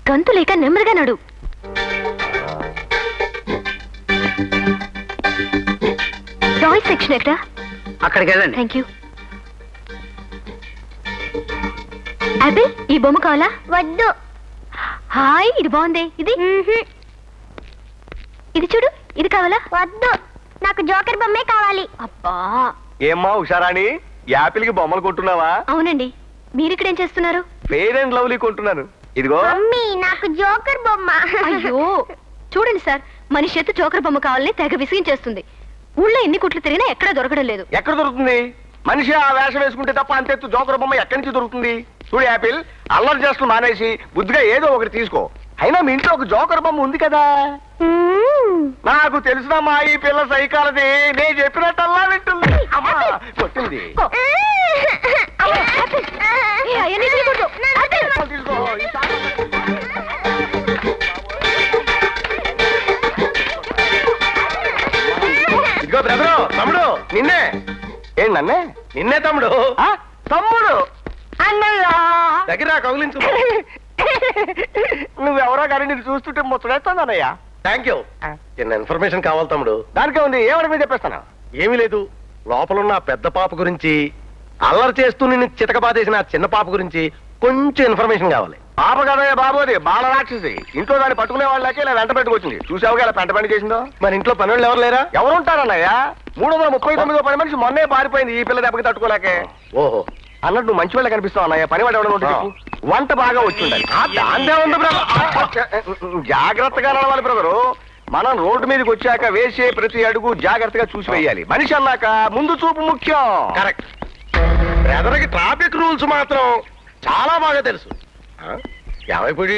గంతు లేక నెమ్మదిగా నడు. టాయ్ సెక్షన్ ఎక్కడ? అక్కడికి వెళ్ళండి. Thank you. యాపిల్, ఈ బొమ్మ కావాలా? వద్దు. హాయ్, ఇది బాగుంది. ఇది ఇది చూడు, ఇది కావాలా? వద్దు, నాకు జోకర్ బొమ్మే కావాలి. అబ్బా, ఏమ్మా ఉషారాణి, యాపిల్ కి బొమ్మలు కొంటున్నావా? అవునండి. మీరిక్కడేం చేస్తున్నారు? ఫెయిర్ అండ్ లవ్లీ కొంటున్నాను. ఇదిగో. మమ్మీ, నాకు జోకర్ బొమ్మ. అయ్యో చూడండి సార్, మనిషి ఎత్తు జోకర్ బొమ్మ కావాలని తెగ విసిగించేస్తుంది. ఊళ్ళో ఎన్ని కుట్లు తిరిగినా ఎక్కడా దొరకడం లేదు. ఎక్కడ దొరుకుతుంది? మనిషి ఆ వేషం వేసుకుంటే తప్ప అంతెత్తు జోకర్ బొమ్మ ఎక్కడి నుంచి దొరుకుతుంది? చూడు యాపిల్, అల్లరి చేస్తూ మానేసి బుద్ధిగా ఏదో ఒకటి తీసుకో. అయినా మీ ఇంట్లో ఒక జోకర్ బొమ్మ ఉంది కదా. నాకు తెలిసినమ్మా, ఈ పిల్ల సైకాలది. నేను చెప్పినట్టల్లా వింటుంది. అమ్మా కొట్టింది. ఇదిగో బ్రదరు, తమ్ముడు నిన్నే. ఏం నన్నే? నిన్నే తమ్ముడు. తమ్ముడు అన్నయ్య దగ్గర కౌలించు. నువ్వెవరో కానీ నేను చూస్తుంటే ముచ్చడేస్తాను అన్నయ్య. Thank you. చిన్న ఇన్ఫర్మేషన్ కావాలి తమ్ముడు. దానికే ఉంది, ఏమని చెప్పేస్తాను. ఏమీ లేదు, లోపలున్న పెద్ద పాప గురించి, అల్లరి చేస్తూ నిన్ను చితకబాదేసిన చిన్న పాప గురించి కొంచెం ఇన్ఫర్మేషన్ కావాలి. పాప కదయ్య బాబు, అది బాల రాక్షసి. ఇంట్లో దాన్ని పట్టుకునే వాళ్ళకి ఇలా వెంట పెట్టుకొచ్చింది. చూసావుగా ఇలా పెంట పని చేసిందో. మరి ఇంట్లో పని వాళ్ళు ఎవరు లేరా? ఎవరు ఉంటారన్నయ్య? 339వ పని మనిషి మొన్నే పారిపోయింది ఈ పిల్ల దెబ్బకి తట్టుకోలేకే. ఓహో, అన్నట్టు నువ్వు మంచి వాళ్ళ కనిపిస్తావు అన్నయ్య. పనివాడు ఎవడో వంట బాగా వచ్చి ఉండాలి. దాందే ఉంది బ్రదర్. జాగ్రత్తగా నడవాలి బ్రదరు. మనం రోడ్డు మీదకి వచ్చాక వేసే ప్రతి అడుగు జాగ్రత్తగా చూసి వేయాలి. మనిషి అన్నాక ముందు చూపు ముఖ్యం. కరెక్ట్. బ్రదర్కి ట్రాఫిక్ రూల్స్ మాత్రం చాలా బాగా తెలుసు. ఏమైపోయి